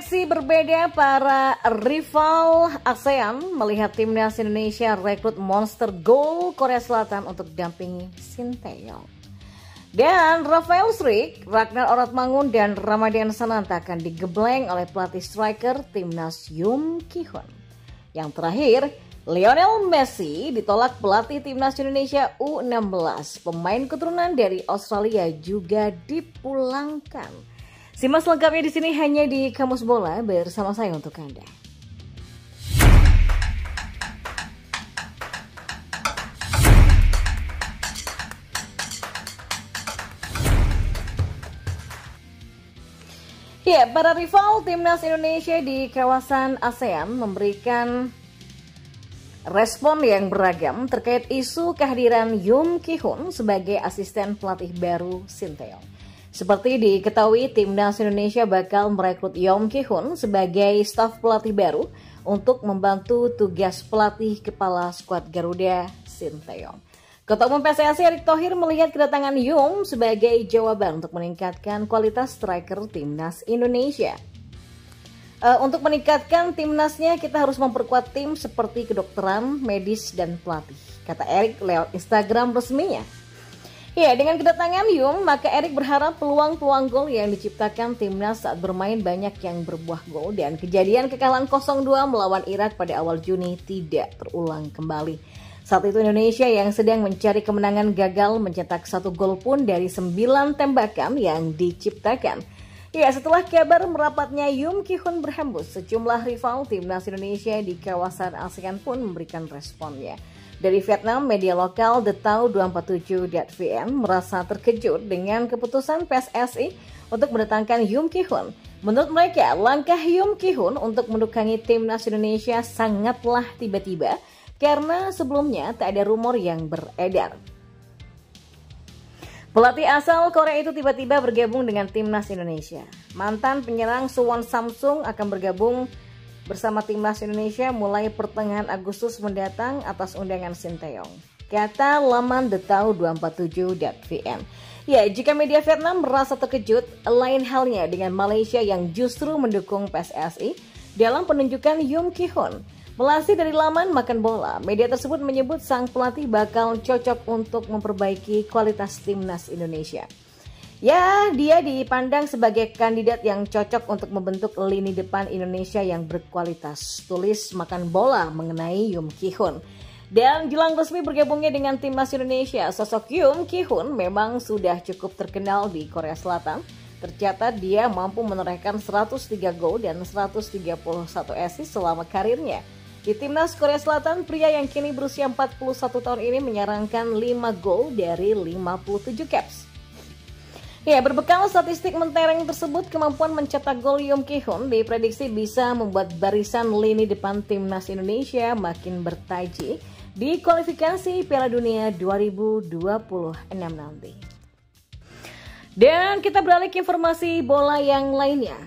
Reaksi berbeda para rival ASEAN melihat timnas Indonesia rekrut monster gol Korea Selatan untuk dampingi Sinteyong. Dan Rafael Struijk, Ragnar Oratmangun, dan Ramadhan Sananta akan digebleng oleh pelatih striker timnas Yoon Ki-hoon. Yang terakhir, Lionel Messi ditolak pelatih timnas Indonesia U16. Pemain keturunan dari Australia juga dipulangkan. Simak selengkapnya di sini hanya di Kamus Bola bersama saya untuk Anda. Ya, para rival timnas Indonesia di kawasan ASEAN memberikan respon yang beragam terkait isu kehadiran Yoon Ki-hoon sebagai asisten pelatih baru Sinteyong. Seperti diketahui, timnas Indonesia bakal merekrut Yoon Ki-hoon sebagai staf pelatih baru untuk membantu tugas pelatih kepala skuad Garuda Sinteyong. Ketua Umum PSSI Erick Thohir melihat kedatangan Yoon sebagai jawaban untuk meningkatkan kualitas striker timnas Indonesia. Untuk meningkatkan timnasnya, kita harus memperkuat tim seperti kedokteran, medis, dan pelatih, kata Erick lewat Instagram resminya. Ya, dengan kedatangan Yoon, maka Erick berharap peluang-peluang gol yang diciptakan timnas saat bermain banyak yang berbuah gol dan kejadian kekalahan 0-2 melawan Irak pada awal Juni tidak terulang kembali. Saat itu Indonesia yang sedang mencari kemenangan gagal mencetak 1 gol pun dari 9 tembakan yang diciptakan. Ya, setelah kabar merapatnya Yoon Ki-hoon berhembus, sejumlah rival timnas Indonesia di kawasan ASEAN pun memberikan responnya. Dari Vietnam, media lokal TheTau247.vn merasa terkejut dengan keputusan PSSI untuk mendatangkan Yoon Ki-hoon. Menurut mereka, langkah Yoon Ki-hoon untuk mendukangi timnas Indonesia sangatlah tiba-tiba karena sebelumnya tak ada rumor yang beredar. Pelatih asal Korea itu tiba-tiba bergabung dengan timnas Indonesia. Mantan penyerang Suwon Samsung akan bergabung bersama timnas Indonesia mulai pertengahan Agustus mendatang atas undangan Sinteyong, kata laman TheTau247.vn. Ya, jika media Vietnam merasa terkejut, lain halnya dengan Malaysia yang justru mendukung PSSI dalam penunjukan Yoon Ki-hoon. Melansir dari laman Makan Bola, media tersebut menyebut sang pelatih bakal cocok untuk memperbaiki kualitas timnas Indonesia. Ya, dia dipandang sebagai kandidat yang cocok untuk membentuk lini depan Indonesia yang berkualitas, tulis Makan Bola mengenai Yoon Ki-hoon. Dan jelang resmi bergabungnya dengan timnas Indonesia, sosok Yoon Ki-hoon memang sudah cukup terkenal di Korea Selatan. Tercatat dia mampu menorehkan 103 gol dan 131 assist selama karirnya. Di timnas Korea Selatan, pria yang kini berusia 41 tahun ini menyarankan 5 gol dari 57 caps. Ya, berbekal statistik mentereng tersebut, kemampuan mencetak gol Yoon Ki-hoon diprediksi bisa membuat barisan lini depan timnas Indonesia makin bertaji di kualifikasi Piala Dunia 2026 nanti. Dan kita beralih ke informasi bola yang lainnya.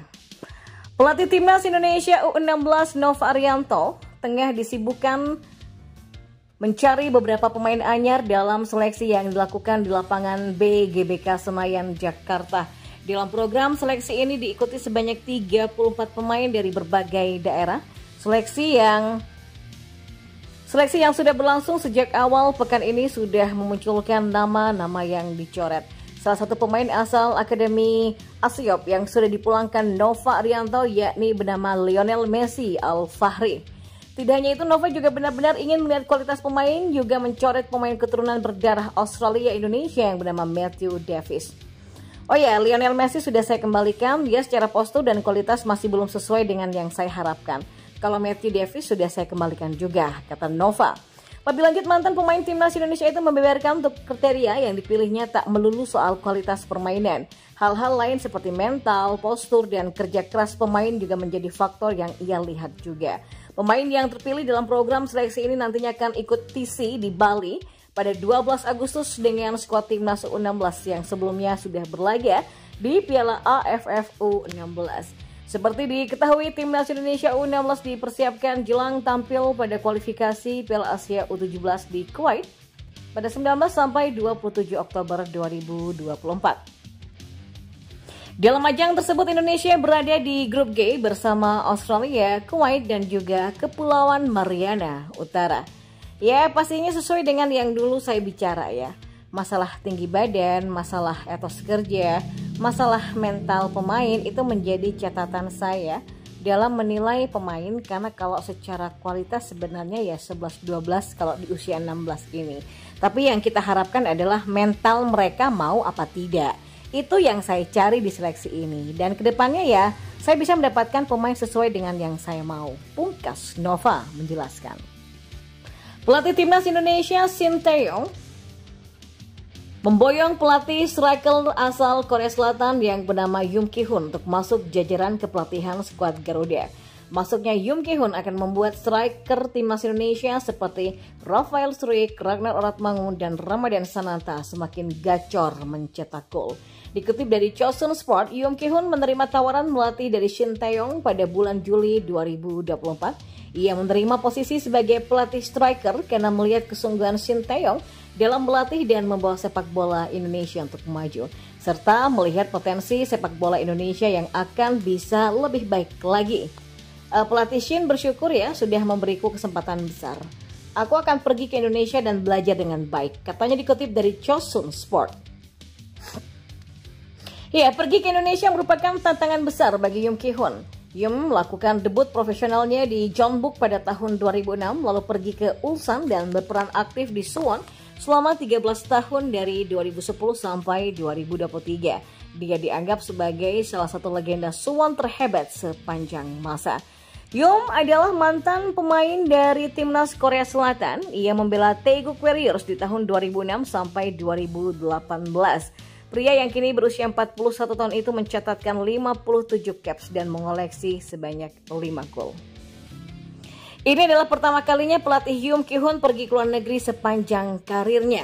Pelatih timnas Indonesia U16 Nova Arianto tengah disibukkan mencari beberapa pemain anyar dalam seleksi yang dilakukan di lapangan B GBK Senayan, Jakarta. Dalam program seleksi ini diikuti sebanyak 34 pemain dari berbagai daerah. Seleksi yang sudah berlangsung sejak awal pekan ini sudah memunculkan nama-nama yang dicoret. Salah satu pemain asal Akademi Asiop yang sudah dipulangkan Nova Arianto yakni bernama Lionel Messi Al-Fahri. Tidak hanya itu, Nova juga benar-benar ingin melihat kualitas pemain, juga mencoret pemain keturunan berdarah Australia Indonesia yang bernama Matthew Davis. Oh ya, Lionel Messi sudah saya kembalikan, dia secara postur dan kualitas masih belum sesuai dengan yang saya harapkan. Kalau Matthew Davis sudah saya kembalikan juga, kata Nova. Lebih lanjut, mantan pemain timnas Indonesia itu membeberkan untuk kriteria yang dipilihnya tak melulu soal kualitas permainan. Hal-hal lain seperti mental, postur, dan kerja keras pemain juga menjadi faktor yang ia lihat juga. Pemain yang terpilih dalam program seleksi ini nantinya akan ikut TC di Bali pada 12 Agustus dengan skuad timnas U16 yang sebelumnya sudah berlaga di Piala AFF U16. Seperti diketahui, timnas Indonesia U16 dipersiapkan jelang tampil pada kualifikasi Piala Asia U17 di Kuwait pada 19 sampai 27 Oktober 2024. Dalam ajang tersebut Indonesia berada di grup G bersama Australia, Kuwait, dan juga Kepulauan Mariana Utara. Ya, pastinya sesuai dengan yang dulu saya bicara ya. Masalah tinggi badan, masalah etos kerja, masalah mental pemain itu menjadi catatan saya dalam menilai pemain, karena kalau secara kualitas sebenarnya ya 11-12 kalau di usia 16 ini. Tapi yang kita harapkan adalah mental mereka mau apa tidak. Itu yang saya cari di seleksi ini, dan kedepannya ya saya bisa mendapatkan pemain sesuai dengan yang saya mau. Pungkas Nova menjelaskan. Pelatih Timnas Indonesia Shin Tae-yong memboyong pelatih striker asal Korea Selatan yang bernama Yoon Ki-hoon untuk masuk jajaran kepelatihan skuad Garuda. Masuknya Yoon Ki-hoon akan membuat striker Timnas Indonesia seperti Rafael Struijk, Ragnar Oratmangun, dan Ramadan Sananta semakin gacor mencetak gol. Dikutip dari Chosun Sport, Yoon Ki-hoon menerima tawaran melatih dari Shin Tae-yong pada bulan Juli 2024. Ia menerima posisi sebagai pelatih striker karena melihat kesungguhan Shin Tae-yong dalam melatih dan membawa sepak bola Indonesia untuk maju, serta melihat potensi sepak bola Indonesia yang akan bisa lebih baik lagi. Pelatih Shin bersyukur ya sudah memberiku kesempatan besar. Aku akan pergi ke Indonesia dan belajar dengan baik, katanya dikutip dari Chosun Sport. Ya, pergi ke Indonesia merupakan tantangan besar bagi Yoon Ki-hoon. Yoon melakukan debut profesionalnya di Jeonbuk pada tahun 2006, lalu pergi ke Ulsan dan berperan aktif di Suwon selama 13 tahun dari 2010 sampai 2023. Dia dianggap sebagai salah satu legenda Suwon terhebat sepanjang masa. Yoon adalah mantan pemain dari Timnas Korea Selatan. Ia membela Daegu Warriors di tahun 2006 sampai 2018. Pria yang kini berusia 41 tahun itu mencatatkan 57 caps dan mengoleksi sebanyak 5 gol. Ini adalah pertama kalinya pelatih Yoon Ki-hoon pergi ke luar negeri sepanjang karirnya.